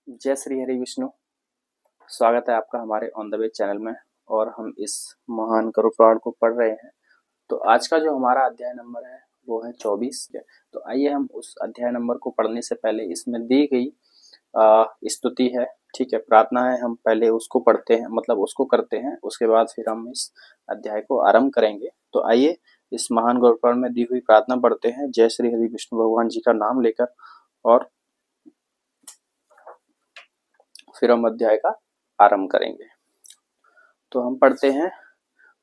जय श्री हरि विष्णु। स्वागत है आपका हमारे ऑन द वे चैनल में। और हम इस महान करुण पुराण को पढ़ रहे हैं। तो आज का जो हमारा अध्याय नंबर है वो है 24। तो आइए हम उस अध्याय नंबर को पढ़ने से पहले इसमें दी गई स्तुति है, ठीक है, प्रार्थना है, हम पहले उसको पढ़ते हैं, मतलब उसको करते हैं, उसके बाद फिर हम इस अध्याय को आरंभ करेंगे। तो आइए इस महान करुण पुराण में दी हुई प्रार्थना पढ़ते हैं जय श्री हरि विष्णु भगवान जी का नाम लेकर, और फिर हम अध्याय का आरंभ करेंगे। तो हम पढ़ते हैं,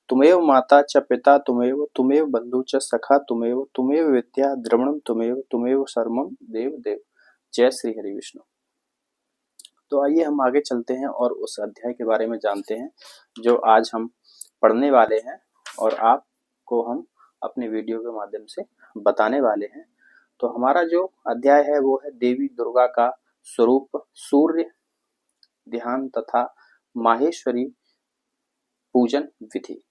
तुमेव माता च पिता तुमेव बंधु च सखा तुमेव विद्या द्रविणम तुमेव सर्वम देव देव। जय श्री हरि विष्णु। तो आइए हम आगे चलते हैं और उस अध्याय के बारे में जानते हैं जो आज हम पढ़ने वाले हैं और आपको हम अपने वीडियो के माध्यम से बताने वाले हैं। तो हमारा जो अध्याय है वो है देवी दुर्गा का स्वरूप, सूर्य ध्यान तथा माहेश्वरी पूजन विधि।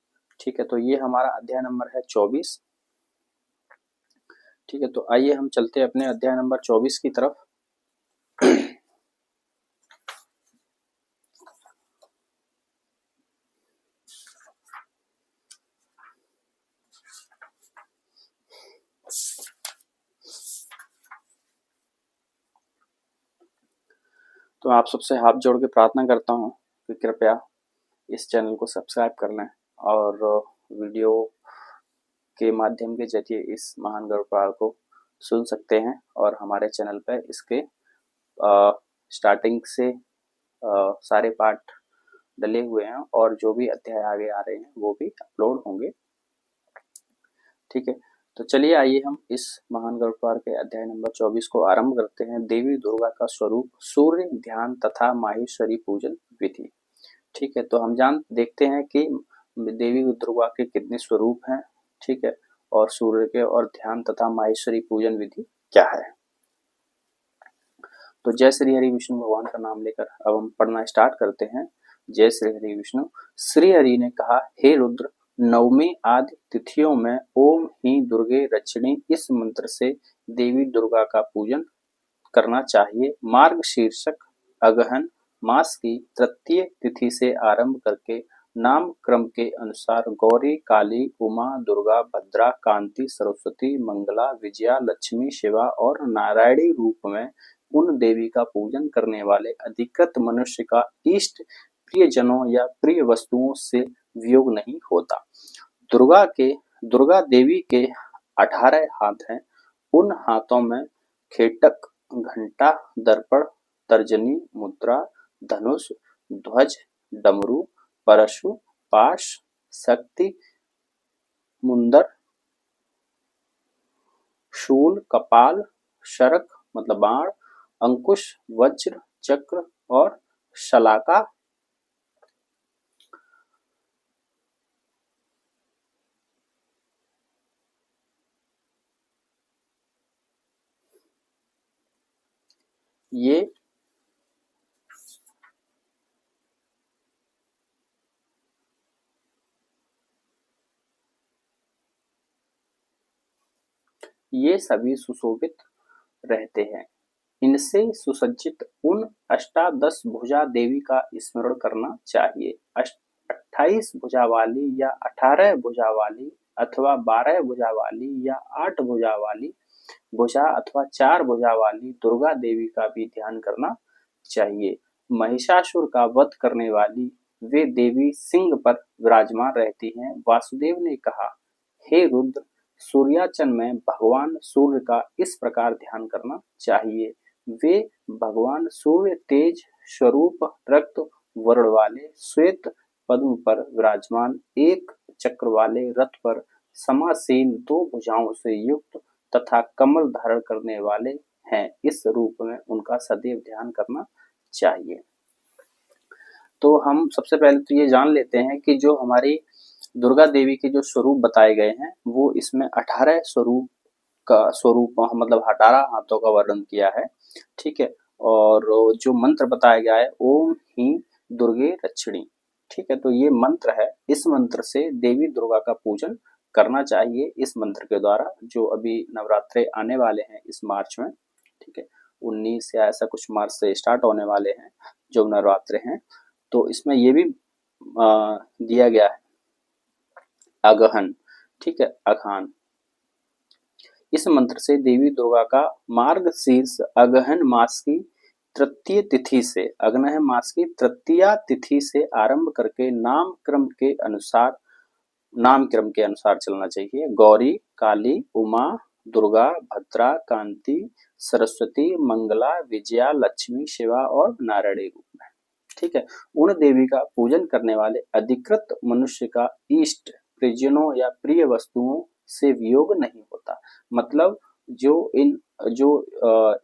ठीक है, तो ये हमारा अध्याय नंबर है 24। ठीक है, तो आइए हम चलते हैं अपने अध्याय नंबर 24 की तरफ। तो आप सबसे हाथ जोड़ के प्रार्थना करता हूँ कि कृपया इस चैनल को सब्सक्राइब कर लें और वीडियो के माध्यम के जरिए इस महान गरुड़ पुराण को सुन सकते हैं। और हमारे चैनल पर इसके स्टार्टिंग से सारे पाठ डले हुए हैं और जो भी अध्याय आगे आ रहे हैं वो भी अपलोड होंगे। ठीक है, तो चलिए आइए हम इस महान गरुड़ पुराण के अध्याय नंबर 24 को आरंभ करते हैं। देवी दुर्गा का स्वरूप, सूर्य ध्यान तथा माहेश्वरी पूजन विधि। ठीक है, तो हम देखते हैं कि देवी दुर्गा के कितने स्वरूप हैं, ठीक है, और सूर्य के और ध्यान तथा माहेश्वरी पूजन विधि क्या है। तो जय श्री हरि विष्णु भगवान का नाम लेकर अब हम पढ़ना स्टार्ट करते हैं। जय श्री हरि विष्णु। श्री हरि ने कहा, हे रुद्र, नवमी आदि तिथियों में ओम ही दुर्गे रक्षिणी इस मंत्र से देवी दुर्गा का पूजन करना चाहिए। मार्ग शीर्षक अगहन मास की तृतीय तिथि से आरंभ करके नाम क्रम के अनुसार गौरी, काली, उमा, दुर्गा, भद्रा, कांति, सरस्वती, मंगला, विजया, लक्ष्मी, शिवा और नारायणी रूप में उन देवी का पूजन करने वाले अधिकृत मनुष्य का इष्ट प्रियजनों या प्रिय वस्तुओं से वियोग नहीं होता। दुर्गा देवी के 18 हाथ हैं। उन हाथों में खेटक, घंटा, दर्पण, तर्जनी, मुद्रा, धनुष, ध्वज, डमरू, परशु, पाश, शक्ति, मुंदर, शूल, कपाल, शरक मतलब बाण, अंकुश, वज्र, चक्र और शलाका ये सभी सुशोभित रहते हैं। इनसे सुसज्जित उन अष्टादश भुजा देवी का स्मरण करना चाहिए। 28 भुजा वाली या 18 भुजा वाली अथवा 12 भुजा वाली या 8 भुजा वाली भुजा अथवा 4 भुजा वाली दुर्गा देवी का भी ध्यान करना चाहिए। महिषासुर का वध करने वाली वे देवी सिंह पर विराजमान रहती हैं। वासुदेव ने कहा, हे रुद्र, सूर्याचन में भगवान सूर्य का इस प्रकार ध्यान करना चाहिए। वे भगवान सूर्य तेज स्वरूप रक्त वर्ण वाले श्वेत पद्म पर विराजमान एक चक्र वाले रथ पर समासीन 2 भुजाओं से युक्त तथा कमल धारण करने वाले हैं। इस रूप में उनका सदैव ध्यान करना चाहिए। तो हम सबसे पहले तो ये जान लेते हैं कि जो हमारी दुर्गा देवी के जो स्वरूप बताए गए हैं वो इसमें 18 स्वरूप मतलब 18 हाथों का वर्णन किया है। ठीक है, और जो मंत्र बताया गया है ओम ही दुर्गे रक्षिणी। ठीक है, तो ये मंत्र है। इस मंत्र से देवी दुर्गा का पूजन करना चाहिए। इस मंत्र के द्वारा जो अभी नवरात्रे आने वाले हैं इस मार्च में, ठीक है, 19 या ऐसा कुछ मार्च से स्टार्ट होने वाले हैं जो नवरात्र हैं। तो इसमें ये भी दिया गया है अगहन, ठीक है, अगहन। इस मंत्र से देवी दुर्गा का मार्गशीर्ष अगहन मास की तृतीय तिथि से, अगहन मास की तृतीया तिथि से आरंभ करके नाम क्रम के अनुसार चलना चाहिए। गौरी, काली, उमा, दुर्गा, भद्रा, कांति, सरस्वती, मंगला, विजया, लक्ष्मी, शिवा और नारायणी रूप में, ठीक है। उन देवी का पूजन करने वाले अधिकृत मनुष्य का इष्ट परिजनों या प्रिय वस्तुओं से वियोग नहीं होता। मतलब जो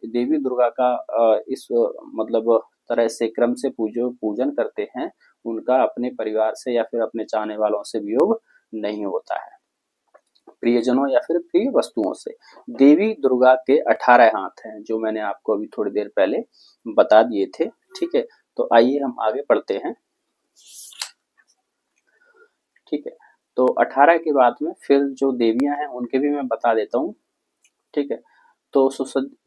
देवी दुर्गा का इस मतलब तरह से क्रम से पूजन करते हैं, उनका अपने परिवार से या फिर अपने चाहने वालों से वियोग नहीं होता है, प्रियजनों या फिर प्रिय वस्तुओं से। देवी दुर्गा के 18 हाथ हैं, जो मैंने आपको अभी थोड़ी देर पहले बता दिए थे, ठीक है। तो आइए हम आगे पढ़ते हैं, ठीक है। तो 18 के बाद में फिर जो देवियां हैं उनके भी मैं बता देता हूँ, ठीक है। तो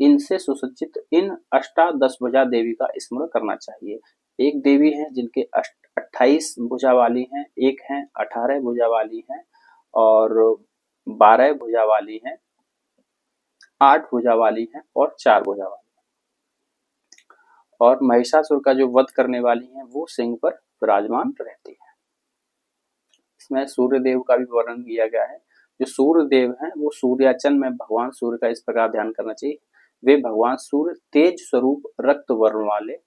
इनसे सुसज्जित इन अष्टादश भुजा देवी का स्मरण करना चाहिए। एक देवी है जिनके 28 भुजा वाली हैं, एक है 18 भुजा वाली हैं और 12 भुजा वाली हैं, 8 भुजा वाली हैं और 4 भुजा वाली। और महिषासुर का जो वध करने वाली हैं वो सिंह पर विराजमान रहती है। इसमें सूर्य देव का भी वर्णन किया गया है। जो सूर्य देव हैं वो सूर्याचन में भगवान सूर्य का इस प्रकार ध्यान करना चाहिए। वे भगवान सूर्य तेज स्वरूप रक्त वर्ण वाले,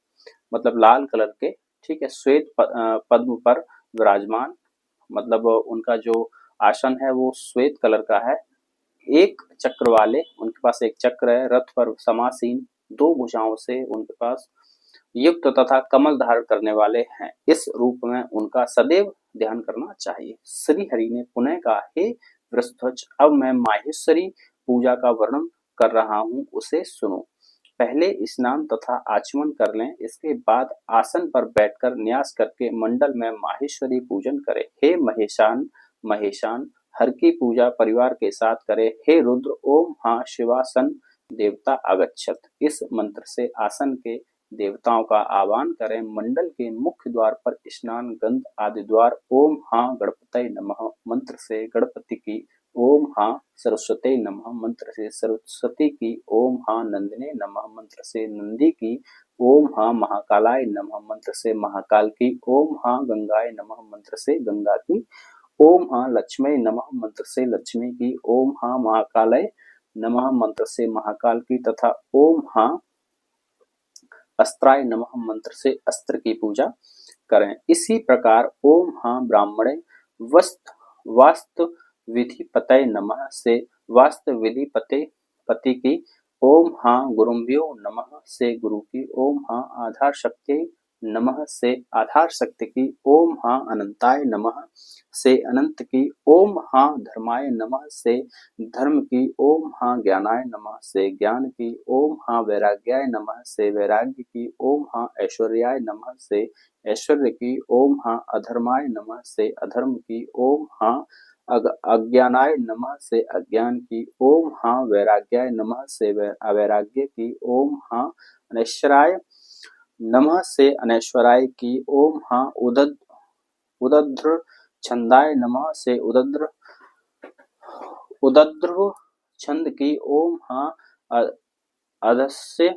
मतलब लाल कलर के, ठीक है, श्वेत पद्म पर विराजमान, मतलब उनका जो आसन है वो श्वेत कलर का है। एक चक्र वाले, उनके पास एक चक्र है, रथ पर समासीन, 2 भुजाओं से उनके पास युक्त तथा कमल धारण करने वाले हैं। इस रूप में उनका सदैव ध्यान करना चाहिए। श्री हरि ने पुनः कहा, हे वृषध्वज, अब मैं माहेश्वरी पूजा का वर्णन कर रहा हूँ, उसे सुनो। पहले स्नान तथा आचमन कर लें, इसके बाद आसन पर बैठकर न्यास करके मंडल में माहेश्वरी पूजन करें। हे महेशान, हर की पूजा परिवार के साथ करें। हे रुद्र, ओम हा शिवासन देवता आगच्छत। इस मंत्र से आसन के देवताओं का आह्वान करें। मंडल के मुख्य द्वार पर स्नान गंध आदि द्वार ओम हा गणपतये नमः मंत्र से गणपति की, ओम हा सरस्वती नमः मंत्र से सरस्वती की, ओम हा नंदिने नमः मंत्र से नंदी की, ओम हा महाकालाय नमः मंत्र से महाकाल की, ओम हा गंगाय नमः मंत्र से गंगा की, ओम हा लक्ष्मी नमः मंत्र से लक्ष्मी की, ओम हा महाकालय नमः मंत्र से महाकाल की तथा ओम हा अस्त्राय नमः मंत्र से अस्त्र की पूजा करें। इसी प्रकार ओम हा ब्राह्मणे वास्तु विधि पतये नमः से वास्तु विधि पति की, ओम हा गुरुभ्यो नमः से गुरु की, ओम हा आधार शक्ति नमः से आधार शक्ति की, ओम हा अनंताय नमः से अनंत की, ओम हा धर्माय नमः से धर्म की, ओम हा ज्ञानाय नमः से ज्ञान की, ओम हा वैराग्याय नमः से वैराग्य की, ओम हा ऐश्वर्याय नमः से ऐश्वर्य की, ओम हा अधर्माय नमः से अधर्म की, ओम हा अज्ञानाय नमः से अज्ञान की, ओम हा वैराग्याय नमः से अवैराग्य की, ओम हा अनैश्वराय नमः से अनैश्वराय की, ओम हा उदद्र छंदाय नमः से उदद्र छंद की, ओम हा अदस्य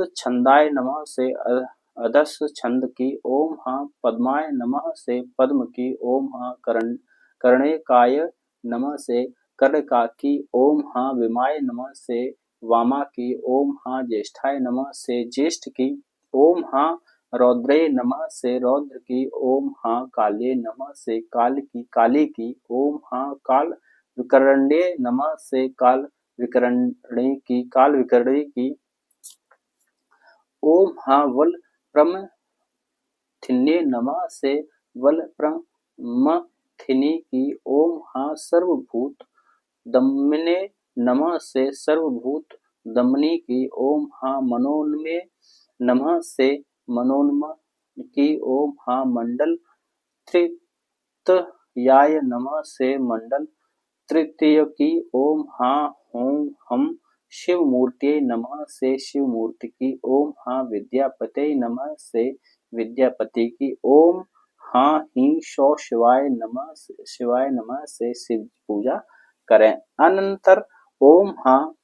छंदाय नमः से अदस्य छंद की, ओम हा पद्माय नमः से पद्म की, ओम हा कर्णिकाय नमः से कर्णिका की, ओम हा विमाय नमः से वामा की, ओम हा ज्येष्ठाय नमः से ज्येष्ठ की, ओम हा रौद्रे नमः से रौद्र की, ओम हा काले नमः से काली की, ओम हा काल विकरण्ये नमः से काल विकरणी की, ओम हा वल प्रमथिन्ये नमः से वल प्रमथिनी की, ओम हा सर्वभूत दमने नमः से सर्वभूत दमनी की, ओम हा मनोन्मे नमः से मनोन्म की, ओम हा मंडल तृतीयाय नमः से मंडल तृतीय की, ओम हा होम हम शिव मूर्तिये नमः से शिव मूर्ति की। ओम हाँ विद्यापते नमः से विद्यापति की। ओम हाँ ही शौ शिवाय नमः से शिव पूजा करें। अनंतर ओम हाँ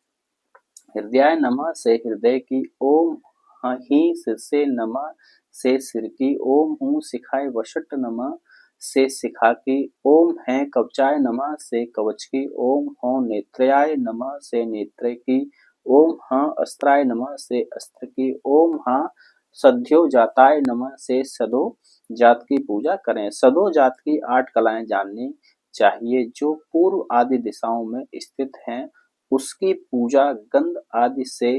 हृदयाय नमः से हृदय की। ओम ही सिर से नमः से सिर की। ओम हूँ शिखाय वषट नमः से शिखा की। ओम है कवचाय नमः से कवच की। ओम हो नेत्रयाय नमः से नेत्र की। ओम हाँ अस्त्राय नमः से अस्त्र की। ओम हाँ सद्यो जाताय नमः से सदो जात की पूजा करें। सदो जात की 8 कलाएं जाननी चाहिए जो पूर्व आदि दिशाओं में स्थित हैं। उसकी पूजा गंध आदि से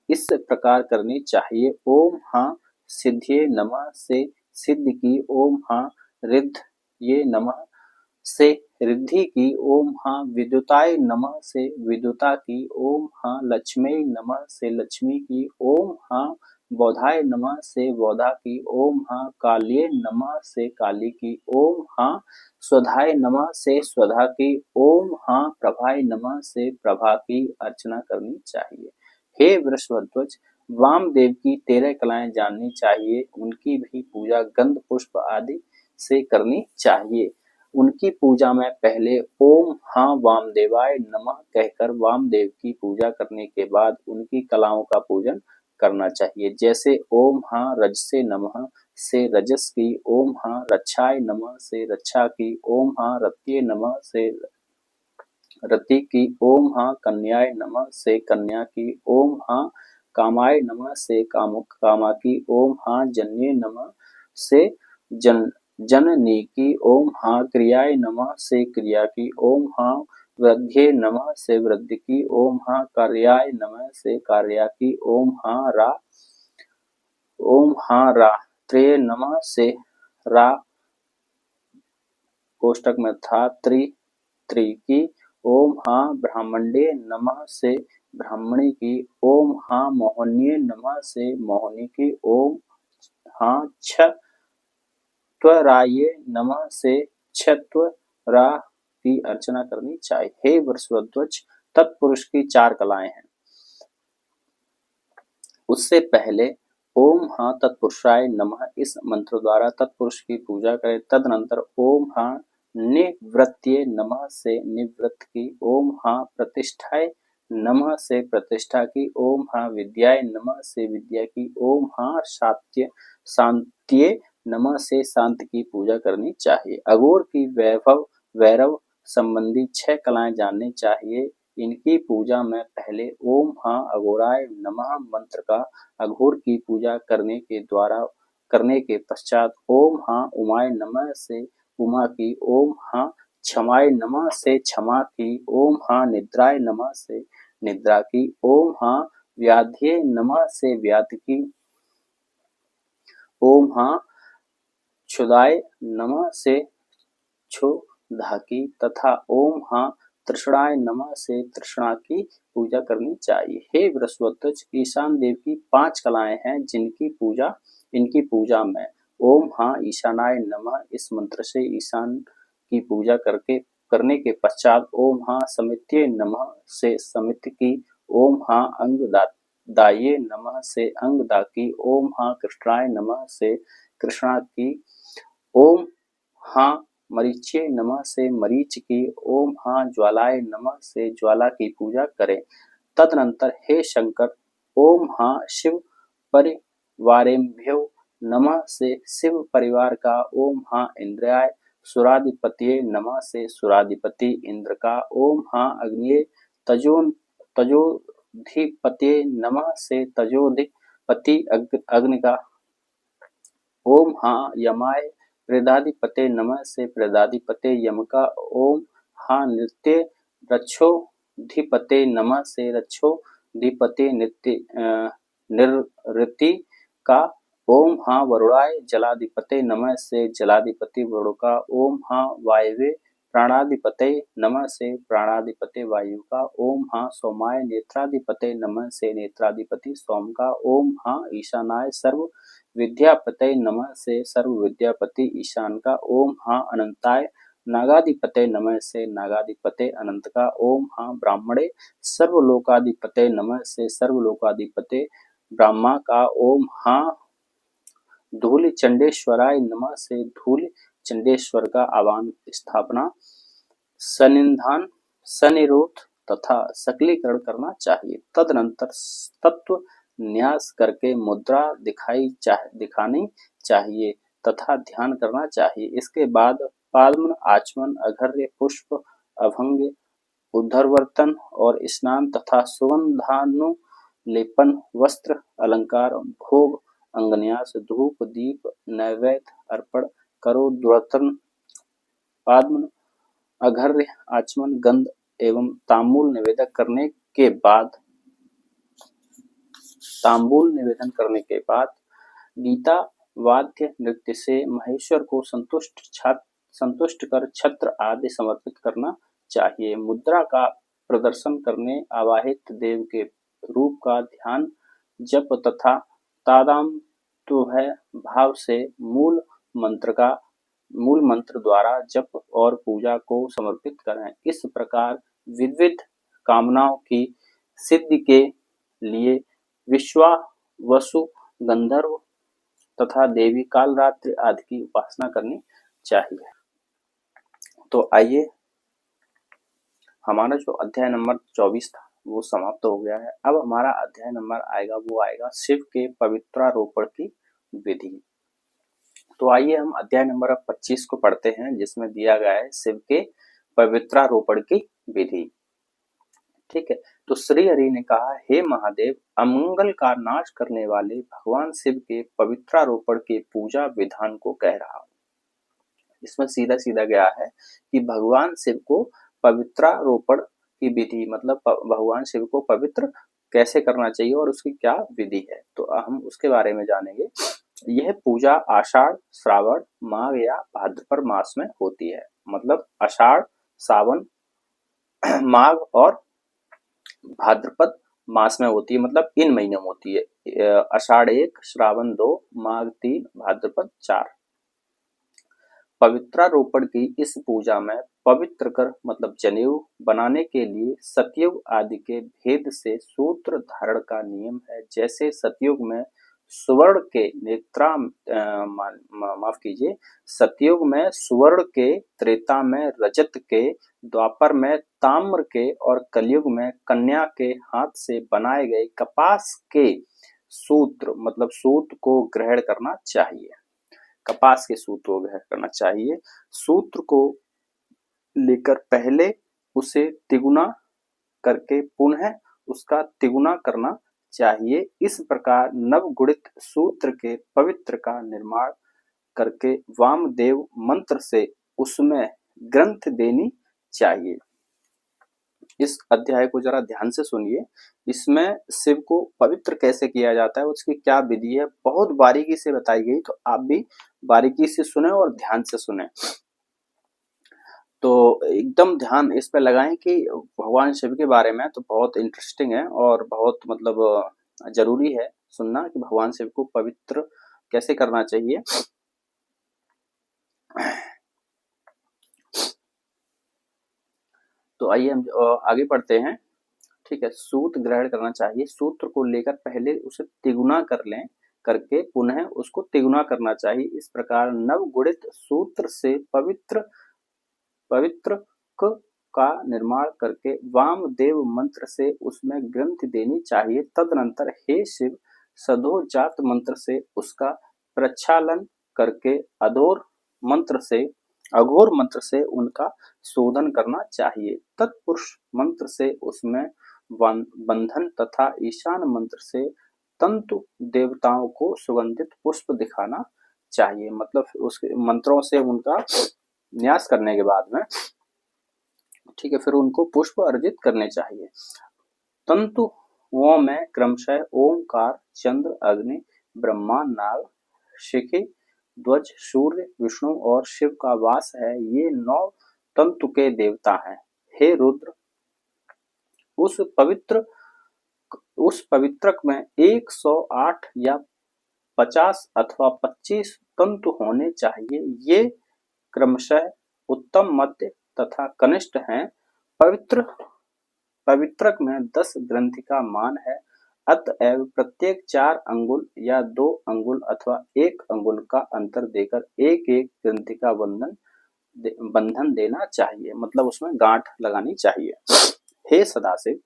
इस प्रकार करनी चाहिए। ओम हाँ सिद्धिये नमः से सिद्धि की। ओम हाँ रिद्धिये नमः से रिद्धि की। ओम हाँ विद्युताय नमः से विद्युता की। ओम हाँ लक्ष्मी नमः से लक्ष्मी की। ओम हाँ बोधाय नमः से बोधा की। ओम हाँ काल्ये नमः से काली की। ओम हाँ स्वधाय नमः से स्वधा की। ओम हाँ प्रभाय नमः से प्रभा की अर्चना करनी चाहिए। हे वृषभध्वज, वामदेव की 13 कलाएं जाननी चाहिए। उनकी भी पूजा गंध पुष्प आदि से करनी चाहिए। उनकी पूजा में पहले ओम हाँ वामदेवाय नमः कहकर वामदेव की पूजा करने के बाद उनकी कलाओं का पूजन करना चाहिए। जैसे ओम हाँ रजसे नमः से रजस की। ओम हाँ रक्षाय नमः से रक्षा की। ओम हाँ रत्ये नमः से रति की। ओम हाँ कन्याय नमः से कन्या की। ओम हाँ कामाय नमः से कामा की। ओम हाँ जन्ये नमः से जननी की। ओम हाँ क्रियाय नमः से क्रिया की। ओम हाँ वृद्धये नमः से वृद्धि की। ओम हाँ कार्याय नमः से कार्या की। ओम हाँ रात्रे नमः से रा कोष्टक में था त्री की। ओम हाँ ब्राह्मण्ये नमः से ब्राह्मणी की। ओम हाँ मोहन्ये नमः से मोहनी की। ओम हाँ क्षत्वराये नमः से क्षत्वरा की अर्चना करनी चाहिए। हे वृषभध्वज, तत्पुरुष की 4 कलाएं हैं। उससे पहले ओम हाँ तत्पुरुषाय नमः इस मंत्र द्वारा तत्पुरुष की पूजा करें। तदनंतर ओम हाँ निवृत्त्ये नमः से निवृत्त की। ओम हाँ प्रतिष्ठाय नमः से प्रतिष्ठा की। ओम हाँ विद्याय नमः से विद्या की। ओम हाँ शांत्ये नमः से शांति की पूजा करनी चाहिए। अघोर की वैरव संबंधी 6 कलाएं जाननी चाहिए। इनकी पूजा में पहले ओम हाँ अघोराय नमः मंत्र का अघोर की पूजा करने के पश्चात ओम हाँ उमाय नमः से उमा की। ओम हाँ क्षमाय नमः से क्षमा की। ओम हाँ निद्राय नमः से निद्रा की। ओम हाँ व्याध्ये नमः से व्याध की। ओम हाँ क्षुधाय नमः से क्षुधा की तथा ओम हाँ तृष्णाय नमः से तृष्णा की पूजा करनी चाहिए। हे वृषभध्वज, ईशान देव की 5 कलाएं हैं इनकी पूजा में ओम हाँ ईशानाय नमः इस मंत्र से ईशान की पूजा करने के पश्चात ओम हाँ समित्ये नमः से समिति की। ओम हाँ अंगदाये नमः से अंगदा की। ओम हाँ कृष्णाय नमः से कृष्णा की। ओम हाँ मरीच्ये नमः से मरीच की। ओम हाँ ज्वालाय नमः से ज्वाला की पूजा करें। तदनंतर हे शंकर, ओम हाँ शिव परिवारेभ्यो नमः से शिव परिवार का। ओम हाँ इंद्राय सुराधिपतये नमः से सुराधिपति इंद्र का। ओम हाँ अग्निये तजोधिपतये नमः से तजोधिपति अग्नि का। ओम हाँ यमाय प्रेदाधिपते नमः से प्रेदाधिपते यम का। ओम हाँ नृत्य रक्षोधिपते नमः से रक्षोधिपते नृति का। ओम हाँ वरुणाय जलाधिपते नमः से जलाधिपति वरुण का। ओम हाँ वायवे प्राणाधिपते नमः से प्राणाधिपते वायु का। ओम हाँ सोमाय नेत्राधिपते नमः से नेत्राधिपति सोम का। ओम हाँ ईशानाय सर्व विद्यापते नमः से सर्व विद्यापति ईशान का। ओम हाँ अनंताय नागाधिपते नमः से नागाधिपते अनंत का, ओम हाँ ब्राह्मणे सर्वलोकाधिपते नमः से सर्वलोकाधिपते ब्रह्मा का, ओम हाँ धूलि चंडेश्वराय नमः से धूलि चंडेश्वर का आवाहन स्थापना सनिधान सनिरोध तथा सकलीकरण करना चाहिए। तदनंतर तत्व न्यास करके मुद्रा दिखानी चाहिए तथा ध्यान करना चाहिए। इसके बाद पाद्म आचमन अघर्य पुष्प अभंग उद्धरवर्तन और स्नान तथा सुगंधानुलेपन वस्त्र अलंकार भोग अंगन्यास धूप दीप नैवेद्य अर्पण करो। दुर्तन पाद्म अघर्य आचमन गंध एवं तांबूल निवेदन करने के बाद गीता वाद्य नृत्य से महेश्वर को संतुष्ट कर छत्र आदि समर्पित करना चाहिए। मुद्रा का प्रदर्शन करने आवाहित देव के रूप का ध्यान जप तथा तादात्म्य भाव से मूल मंत्र द्वारा जप और पूजा को समर्पित करें। इस प्रकार विविध कामनाओं की सिद्धि के लिए विश्वावसु गंधर्व तथा देवी कालरात्रि आदि की उपासना करनी चाहिए। तो आइए, हमारा जो अध्याय नंबर 24 था वो समाप्त हो गया है। अब हमारा अध्याय नंबर आएगा शिव के पवित्रारोपण की विधि। तो आइए हम अध्याय नंबर 25 को पढ़ते हैं, जिसमें दिया गया है शिव के पवित्रारोपण की विधि। ठीक है, तो श्री हरि ने कहा, हे महादेव, अमंगल का नाश करने वाले भगवान शिव के पवित्रारोपण के पूजा विधान को कह रहा हूं। इसमें सीधा सीधा गया है कि भगवान शिव को पवित्रारोपण की विधि, मतलब भगवान शिव को पवित्र कैसे करना चाहिए और उसकी क्या विधि है, तो हम उसके बारे में जानेंगे। यह पूजा आषाढ़ श्रावण माघ या भाद्रपद मास में होती है। मतलब आषाढ़ सावन माघ और भाद्रपद मास में होती है, मतलब इन महीनों में होती है। आषाढ़ 1, श्रावण 2, माघ 3, भाद्रपद 4। पवित्रारोपण की इस पूजा में पवित्र कर मतलब जनेऊ बनाने के लिए सतयुग आदि के भेद से सूत्र धारण का नियम है। जैसे सतयुग में सुवर्ण के सतयुग में सुवर्ण के, त्रेता में रजत के, द्वापर में ताम्र के और कलयुग में कन्या के हाथ से बनाए गए कपास के सूत्र मतलब सूत को ग्रहण करना चाहिए। कपास के सूत्र को ग्रहण करना चाहिए। सूत्र को लेकर पहले उसे तिगुना करके पुनः उसका तिगुना करना चाहिए। इस प्रकार नवगुणित सूत्र के पवित्र का निर्माण करके वामदेव मंत्र से उसमें ग्रंथ देनी चाहिए। इस अध्याय को जरा ध्यान से सुनिए। इसमें शिव को पवित्र कैसे किया जाता है, उसकी क्या विधि है, बहुत बारीकी से बताई गई। तो आप भी बारीकी से सुने और ध्यान से सुने। तो एकदम ध्यान इस पे लगाएं कि भगवान शिव के बारे में तो बहुत इंटरेस्टिंग है और बहुत मतलब जरूरी है सुनना कि भगवान शिव को पवित्र कैसे करना चाहिए। तो आइए हम आगे बढ़ते हैं। ठीक है, सूत्र ग्रहण करना चाहिए। सूत्र को लेकर पहले उसे तिगुना कर लें, करके पुनः उसको तिगुना करना चाहिए। इस प्रकार नवगुणित सूत्र से पवित्र का निर्माण करके वामदेव मंत्र से उसमें ग्रंथ देनी चाहिए। तदनंतर हे शिव सदोजात मंत्र से उसका प्रक्षालन करके अघोर मंत्र से उनका शोधन करना चाहिए। तत्पुरुष मंत्र से उसमें बंधन तथा ईशान मंत्र से तंतु देवताओं को सुगंधित पुष्प दिखाना चाहिए। मतलब उसके मंत्रों से उनका न्यास करने के बाद में, ठीक है, फिर उनको पुष्प अर्जित करने चाहिए। तंतुओं में क्रमशः ओंकार, चंद्र, अग्नि, ब्रह्मा, नाग, शिखी, ध्वज, सूर्य, विष्णु और शिव का वास है। ये 9 तंतु के देवता हैं। हे रुद्र, उस पवित्रक में 108 या 50 अथवा 25 तंतु होने चाहिए। ये क्रमशः उत्तम, मध्य तथा कनिष्ठ हैं। पवित्रक में 10 ग्रंथि का मान है, अतएव प्रत्येक 4 अंगुल या 2 अंगुल अथवा 1 अंगुल का अंतर देकर एक एक ग्रंथि का बंधन देना चाहिए, मतलब उसमें गांठ लगानी चाहिए। हे सदाशिव,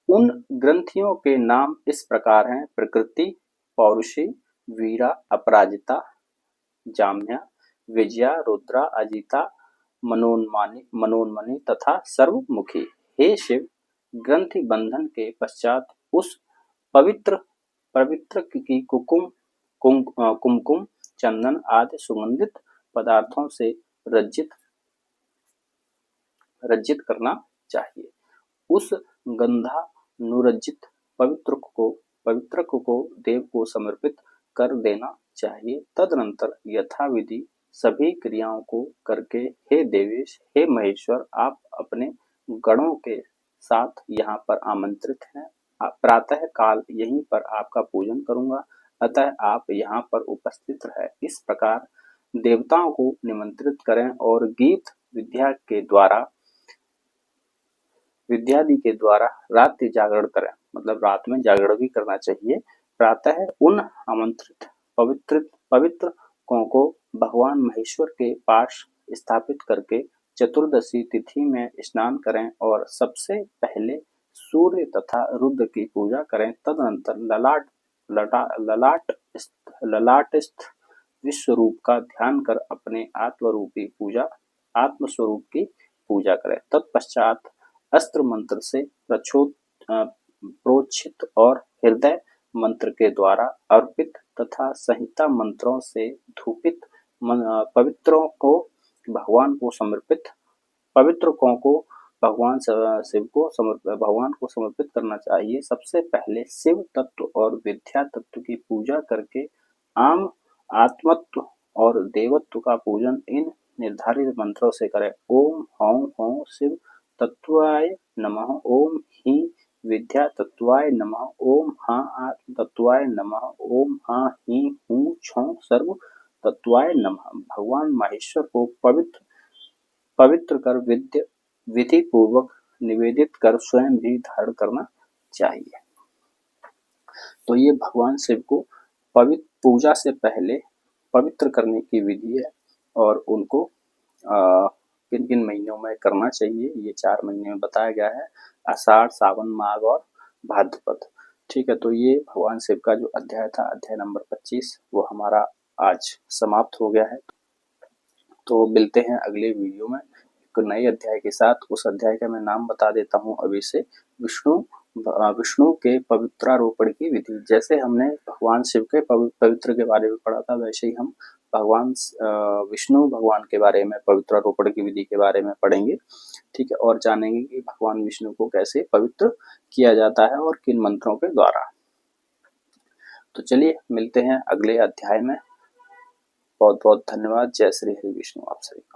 उन ग्रंथियों के नाम इस प्रकार हैं: प्रकृति, पौरुषी, वीरा, अपराजिता, जाम्या, विजया, रुद्रा, अजिता, मनोन्मणि तथा सर्वमुखी। हे शिव, ग्रंथि बंधन के पश्चात उस पवित्र की कुमकुम, चंदन आदि सुगंधित पदार्थों से रज्जित करना चाहिए। उस गंधानुरज्जित पवित्रक को देव को समर्पित कर देना चाहिए। तदनंतर यथाविधि सभी क्रियाओं को करके हे देवेश, हे महेश्वर, आप अपने गणों के साथ यहाँ पर आमंत्रित हैं। प्रातः काल यहीं पर आपका पूजन करूंगा, अतः आप यहाँ पर उपस्थित रहे। इस प्रकार देवताओं को निमंत्रित करें और गीत विद्यादि के द्वारा रात्रि जागरण करें, मतलब रात में जागरण भी करना चाहिए। प्रातः उन आमंत्रित पवित्रकों को भगवान महेश्वर के पास स्थापित करके चतुर्दशी तिथि में स्नान करें और सबसे पहले सूर्य तथा रुद्र की पूजा करें। तदनंतर ललाटस्थ विश्वरूप का ध्यान कर अपने आत्मस्वरूप की पूजा करें। तत्पश्चात अस्त्र मंत्र से प्रोक्षित और हृदय मंत्र के द्वारा अर्पित तथा संहिता मंत्रों से धूपित पवित्रों को भगवान को समर्पित करना चाहिए। सबसे पहले शिव तत्व और विद्या तत्व की पूजा करके आत्मत्व और देवत्व का पूजन इन निर्धारित मंत्रों से करें। ओम हौं शिव तत्वाय नमः, ओम ही विद्या तत्वाय नमः, ओम हाँ आत्म तत्वाय नमः, ओम हाँ ही हूँ छौ सर्व तत्वाय नमः। भगवान महेश्वर को पवित्र कर विधि पूर्वक निवेदित कर स्वयं भी धारण करना चाहिए। तो ये भगवान शिव को पूजा से पहले पवित्र करने की विधि है और उनको किन किन महीनों में करना चाहिए, ये 4 महीने में बताया गया है: आषाढ़, सावन, माघ और भाद्रपद। ठीक है, तो ये भगवान शिव का जो अध्याय था, अध्याय नंबर 25, वो हमारा आज समाप्त हो गया है। तो मिलते हैं अगले वीडियो में एक नए अध्याय के साथ। उस अध्याय का मैं नाम बता देता हूँ अभी से, विष्णु के पवित्रारोपण की विधि। जैसे हमने भगवान शिव के पवित्र के बारे में पढ़ा था, वैसे ही हम विष्णु भगवान के बारे में पवित्रारोपण की विधि के बारे में पढ़ेंगे। ठीक है, और जानेंगे कि भगवान विष्णु को कैसे पवित्र किया जाता है और किन मंत्रों के द्वारा। तो चलिए मिलते हैं अगले अध्याय में। बहुत बहुत धन्यवाद। जय श्री हरि विष्णु आप सभी को।